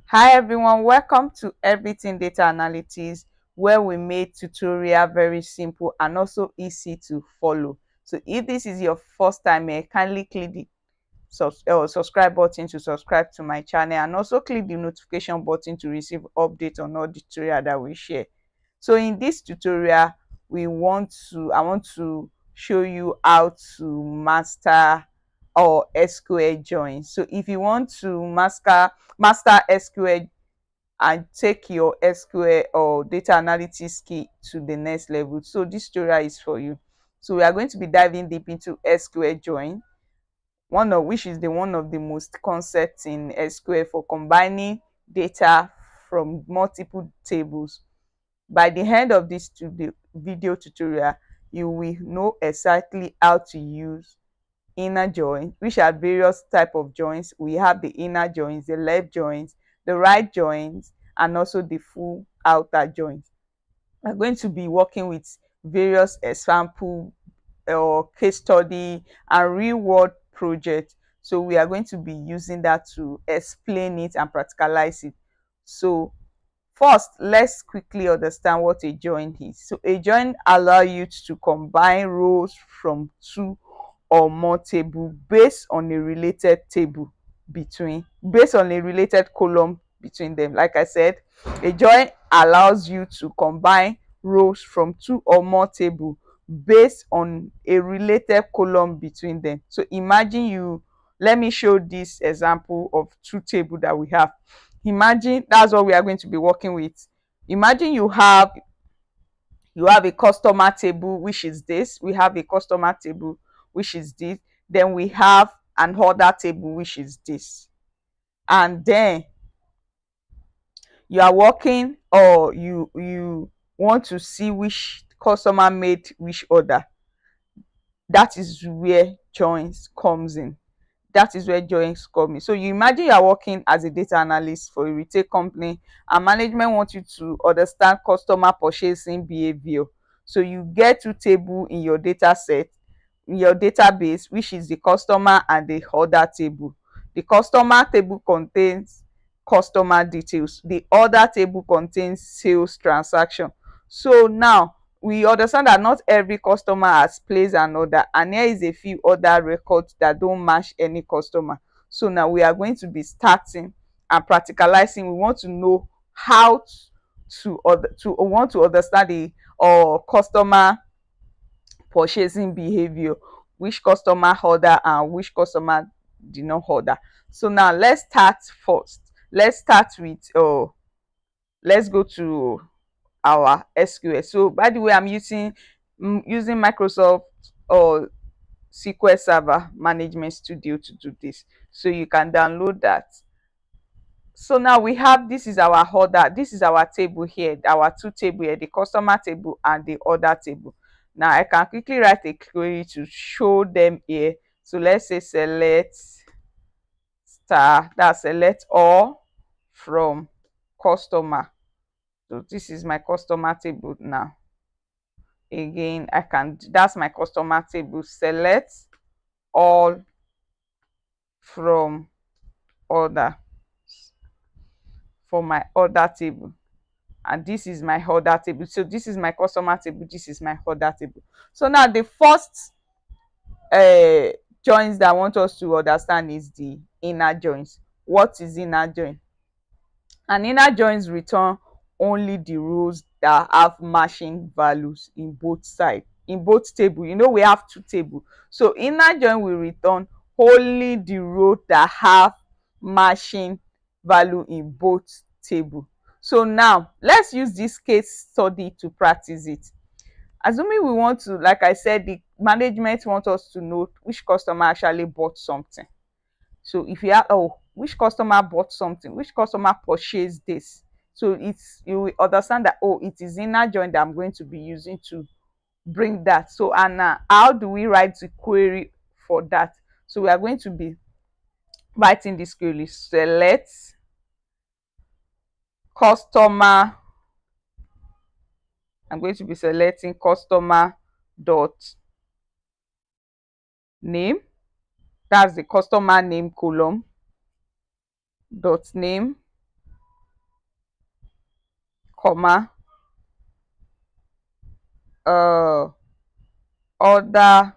Hi everyone, welcome to Everything Data Analytics, where we made tutorial very simple and also easy to follow. So if this is your first time here, kindly click the subscribe button to subscribe to my channel, and also click the notification button to receive updates on all the tutorial that we share. So in this tutorial, I want to show you how to master or SQL Joins. So if you want to master SQL and take your SQL or data analytics skill to the next level, so this tutorial is for you. So we are going to be diving deep into SQL Join, one of the most concepts in SQL for combining data from multiple tables. By the end of this video tutorial, you will know exactly how to use inner join, which are various type of joins. We have the inner joins, the left joins, the right joins, and also the full outer joins. We're going to be working with various example or case study and real world project. So we are going to be using that to explain it and practicalize it. So first, let's quickly understand what a join is. So a join allows you to combine rows from two or more tables based on a related column between them. Like I said, a join allows you to combine rows from two or more tables based on a related column between them. So let me show this example of two tables that we have. Imagine that's what we are going to be working with. Imagine you have a customer table, which is this. We have a customer table, which is this. Then we have an order table, which is this. And then you are working, or you want to see which customer made which order. That is where joins comes in. So you imagine you are working as a data analyst for a retail company, and management wants you to understand customer purchasing behavior. So you get two tables in your data set, in your database, which is the customer and the order table. The customer table contains customer details. The order table contains sales transaction. So now we understand that not every customer has placed an order, and here is a few other records that don't match any customer. So now we are going to be starting and practicalizing. We want to know how to want to understand the customer purchasing behavior, which customer order and which customer did not order. So now let's start first. Let's go to our SQL. So by the way, I'm using Microsoft or SQL Server Management Studio to do this. So you can download that. So now we have, this is our order, this is our table here, our two table here, the customer table and the order table. Now I can quickly write a query to show them here. So let's say select select all from customer. So this is my customer table. Now again, that's my customer table. Select all from order for my order table, and this is my order table. So this is my customer table, this is my order table. So now the first joins that I want us to understand is the inner joins. What is inner join? An inner joins return only the rows that have matching values in both sides, in both table. We have two table, so inner join will return only the row that have matching value in both table. So now let's use this case study to practice it. Assuming we want to, like I said, the management want us to know which customer actually bought something. So if you have, which customer bought something, which customer purchased this, so you will understand that, it is inner join that I'm going to be using to bring that. So, and how do we write the query for that? So we are going to be writing this query: select customer. I'm going to be selecting customer dot name, that's the customer name column, dot name, comma, order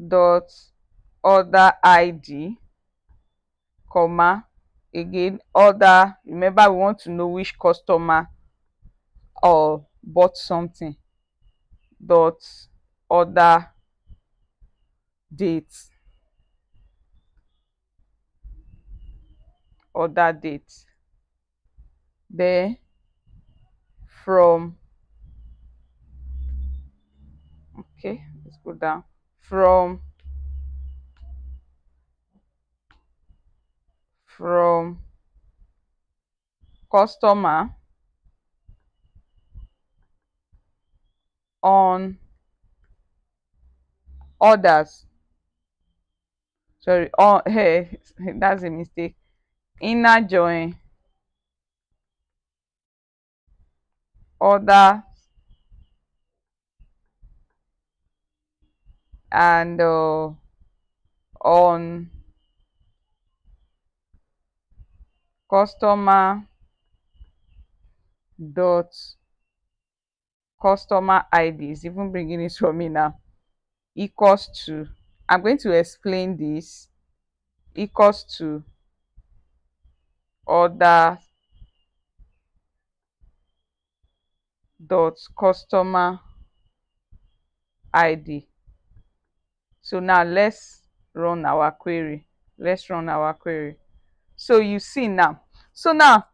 dot order id, comma, again order, remember we want to know which customer or bought something, dot order date, order date. Then from, okay, let's go down, from customer on orders, sorry, on hey, that's a mistake, inner join order and on customer dot customer id, is even bringing it for me now, equals to, I'm going to explain this, equals to order dot customer id. So now let's run our query. So you see now, so now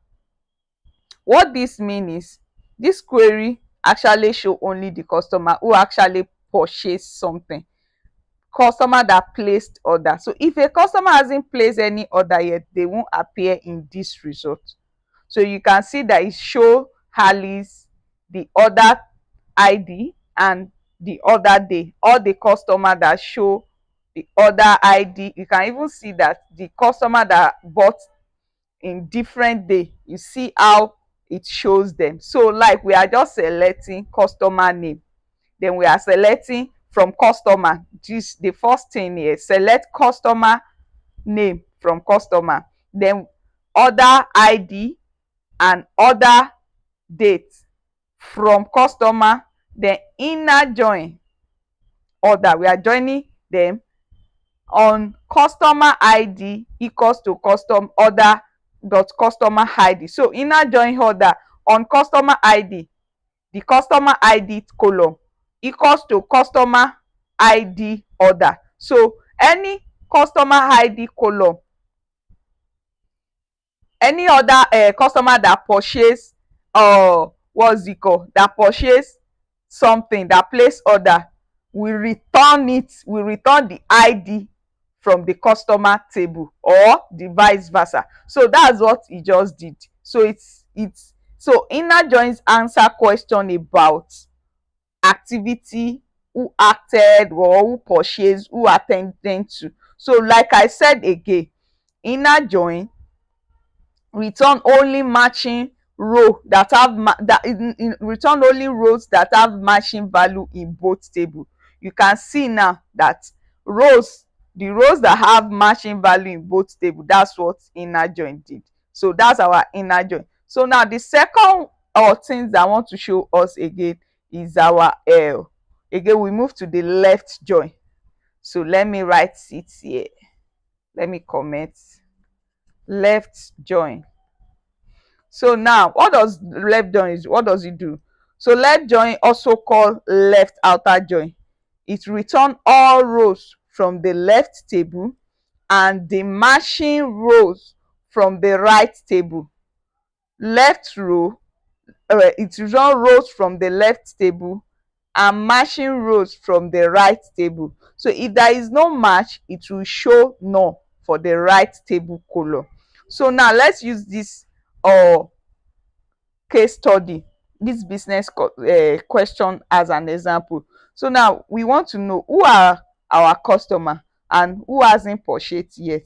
what this means is this query actually show only the customer who actually purchased something, customer that placed order. So if a customer hasn't placed any order yet, they won't appear in this result. So you can see that it show Alice, the order ID and the order day, all the customer that show the order ID. You can even see that the customer that bought in different day, you see how it shows them. So like we are just selecting customer name, then we are selecting from customer, this the first thing here, select customer name from customer, then order ID and order date from customer, then inner join order, we are joining them on customer id equals to custom order dot customer id. So inner join order on customer id, the customer id column equals to customer id order. So any customer id column, any other customer that purchase what's it called, that purchase something, that place order, we return it, we return the id from the customer table or the vice versa. So that's what he just did. So it's so inner joins answer question about activity, who acted or who purchased, who attended to. So like I said again, inner join return only matching row that have return only rows that have matching value in both table. You can see now that rows, the rows that have matching value in both table, that's what inner join did. So that's our inner join. So now the second things that I want to show us again is our again we move to the left join. So let me write it here, let me comment left join. So now what does left join is, what does it do? So left join, also called left outer join, it return all rows from the left table and the matching rows from the right table. Left row, it return rows from the left table and matching rows from the right table. So if there is no match, it will show no for the right table column. So now let's use this case study, this business question as an example. So now we want to know who are our customer and who hasn't purchased yet.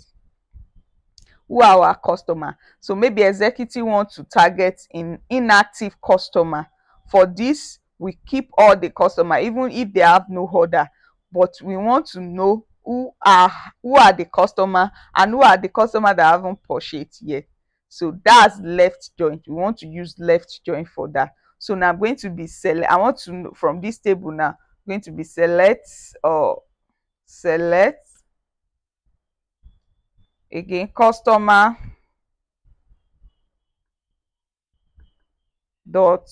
Who are our customer? So maybe executive want to target in inactive customer. For this, we keep all the customer even if they have no order, but we want to know who are the customer and who are the customer that haven't purchased yet. So that's left join. We want to use left join for that. So now I'm going to be select. I want to know from this table now. I'm going to be select again customer dot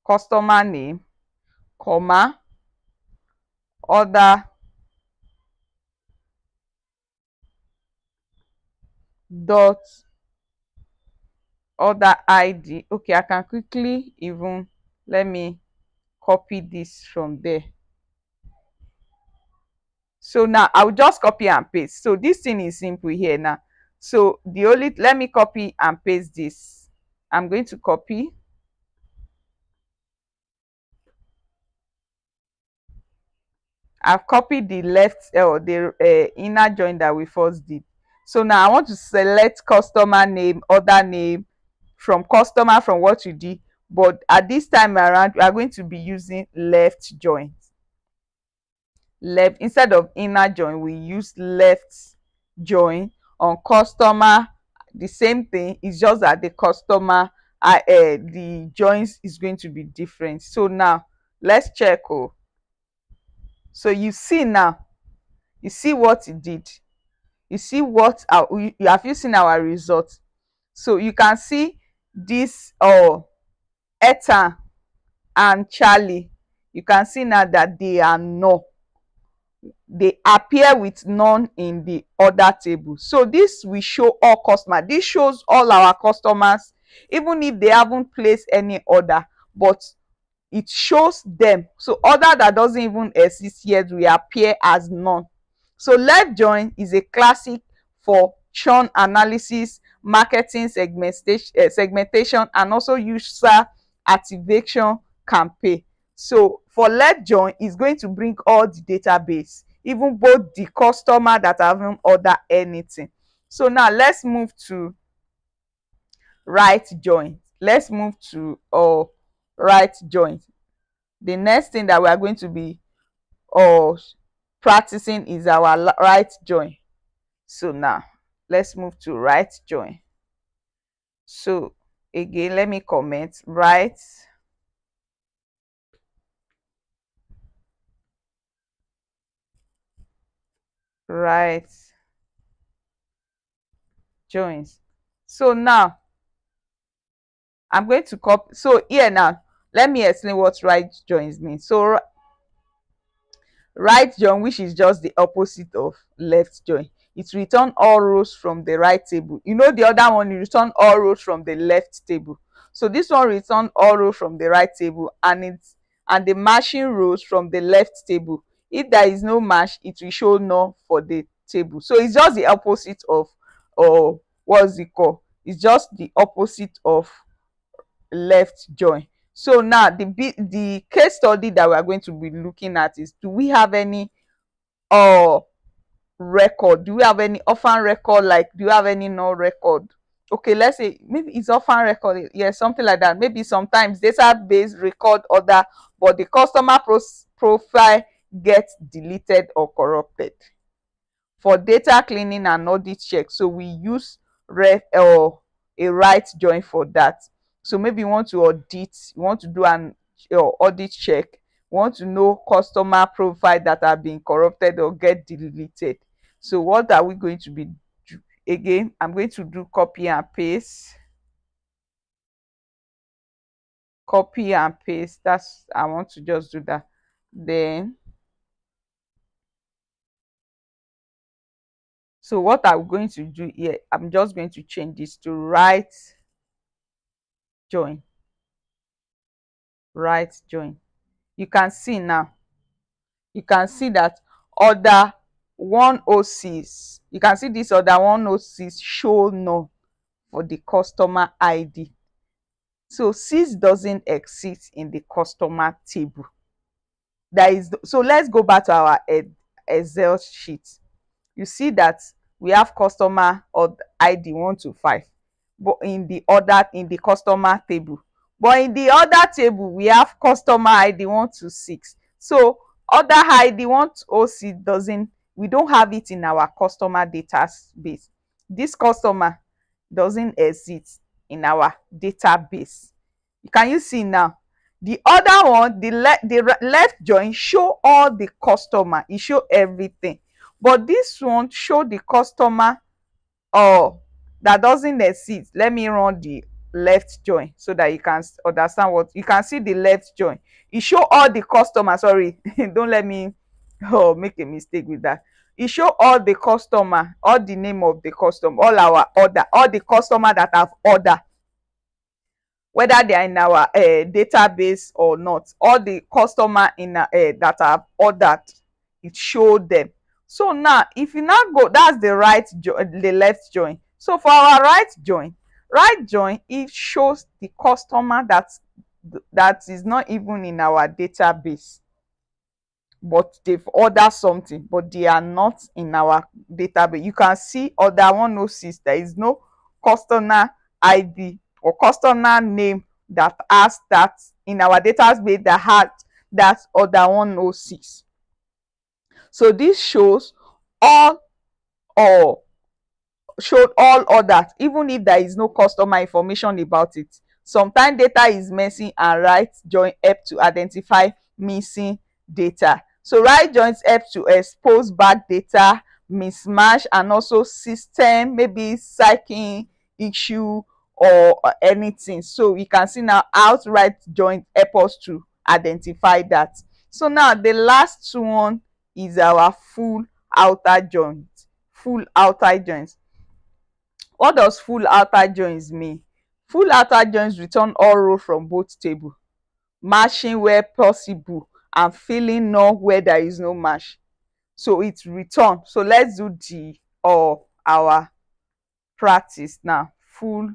customer name, comma, order dot order ID. Okay, I can quickly even let me copy this from there. So now I'll just copy and paste. So this thing is simple here now. So let me copy and paste this. I'm going to copy. I've copied the left or the inner join that we first did. So now I want to select customer name, order name from customer from what you did. But at this time around, we are going to be using left join. Left instead of inner join, we use left join on customer. The same thing, it's just that the customer the joins is going to be different. So now let's check. Oh, so you see now, you see what it did, you see what have you seen our result? So you can see this Ethan and Charlie, you can see now that they are null. They appear with none in the order table. So this will show all customers. This shows all our customers even if they haven't placed any order, but it shows them. So order that doesn't even exist yet will appear as none. So left join is a classic for churn analysis, marketing segmentation and also user activation campaign. So for left join, is going to bring all the database, even both the customer that haven't ordered anything. So now let's move to right join. Let's move to right join. The next thing that we are going to be practicing is our right join. So now let's move to right join. So again, let me comment right joins. So now I'm going to copy. So here now, let me explain what right joins means. So right join, which is just the opposite of left join, it return all rows from the right table. You know the other one, you return all rows from the left table. So this one return all rows from the right table and the matching rows from the left table. If there is no match, it will show null for the table. So it's just the opposite of what's it called? It's just the opposite of left join. So now the case study that we are going to be looking at is, do we have any record? Do we have any orphan record? Like, do you have any null record? Okay, let's say maybe it's orphan record. Yeah, something like that. Maybe sometimes database record order, but the customer profile gets deleted or corrupted. For data cleaning and audit check, so we use a right join for that. So maybe you want to audit, you want to do an audit check, you want to know customer profile that are being corrupted or get deleted. So what are we going to be do? Again, I'm going to do copy and paste. Copy and paste. That's, I want to just do that. Then so what I'm going to do here, I'm just going to change this to right join. Right join. You can see now, you can see that order 106, you can see this order 106 show null for the customer ID. So 6 doesn't exist in the customer table. So let's go back to our Excel sheet. You see that we have customer or ID 125, but in the customer table. But in the other table, we have customer ID 126. So other ID 106 doesn't we don't have it in our customer database. This customer doesn't exist in our database. Can you see now? The other one, the left join show all the customer, it show everything, but this one show the customer that doesn't exist. Let me run the left join so that you can understand what you can see. The left join, it show all the customers. Sorry, don't let me make a mistake with that. It show all the customer, all the name of the customer, all our order, all the customer that have order, whether they are in our database or not. All the customer in that have ordered, it showed them. So now if you now go, that's the left join. So for our right join, it shows the customer that is not even in our database, but they've ordered something, but they are not in our database. You can see order 106, there is no customer ID or customer name that has that in our database that had that order 106. So this shows all or showed all orders, even if there is no customer information about it. Sometimes data is missing and right join help to identify missing data. So right joins help to expose bad data, mismatch, and also system, maybe psyching issue or anything. So you can see now how right join help us to identify that. So now the last one is our full outer joins. Full outer joins. What does full outer joins mean? Full outer joins return all rows from both tables, matching where possible and filling none where there is no match. So it's return. So let's do the our practice now. Full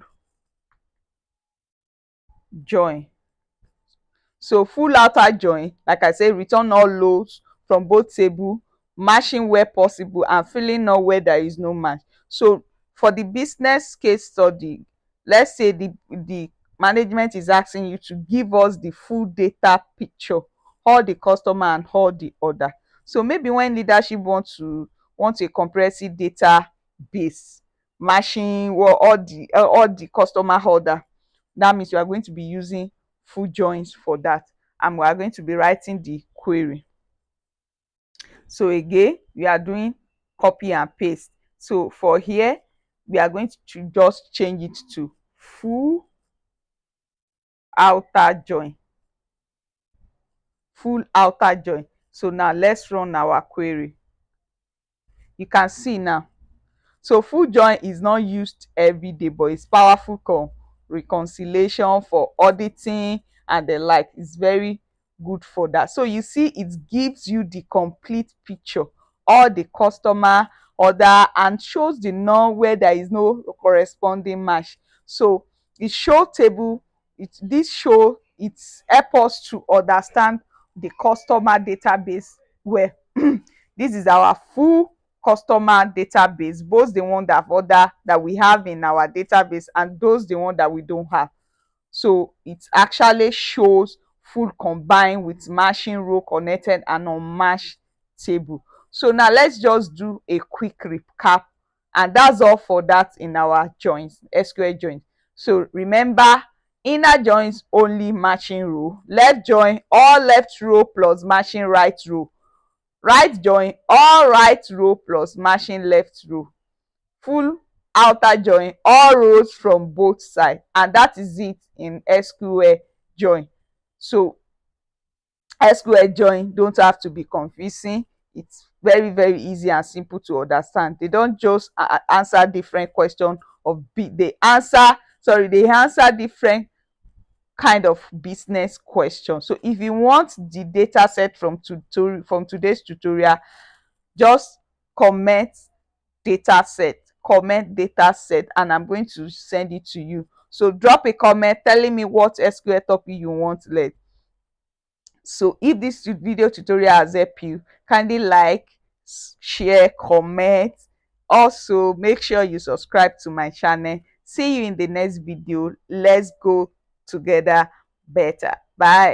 join. So full outer join, like I say, return all rows from both tables, matching where possible and filling none where there is no match. So for the business case study, let's say the management is asking you to give us the full data picture, all the customer and all the order. So maybe when leadership want a comprehensive data base matching all the customer order, that means you are going to be using full joins for that, and we are going to be writing the query. So again, we are doing copy and paste. So for here, we are going to just change it to full outer join. Full outer join. So now let's run our query. You can see now. So full join is not used every day, but it's powerful for reconciliation, for auditing and the like. It's very good for that. So you see, it gives you the complete picture, all the customer order, and shows the none where there is no corresponding match. So it show table, it's help us to understand the customer database where this is our full customer database, both the one that order that we have in our database and those the one that we don't have. So it actually shows full combined with matching row, connected and unmatched table. So now let's just do a quick recap, and that's all for that in our joins, SQL joins. So remember, inner joins only matching row, left join all left row plus matching right row, right join all right row plus matching left row, full outer join all rows from both sides, and that is it in SQL join. So SQL join don't have to be confusing. It's very easy and simple to understand. They don't just answer different questions they answer different kind of business questions. So if you want the data set from today's tutorial, just comment data set, and I'm going to send it to you. So drop a comment telling me what SQL topic you want learn. So if this video tutorial has helped you, kindly like, share, comment. Also make sure you subscribe to my channel. See you in the next video. Let's go together better. Bye.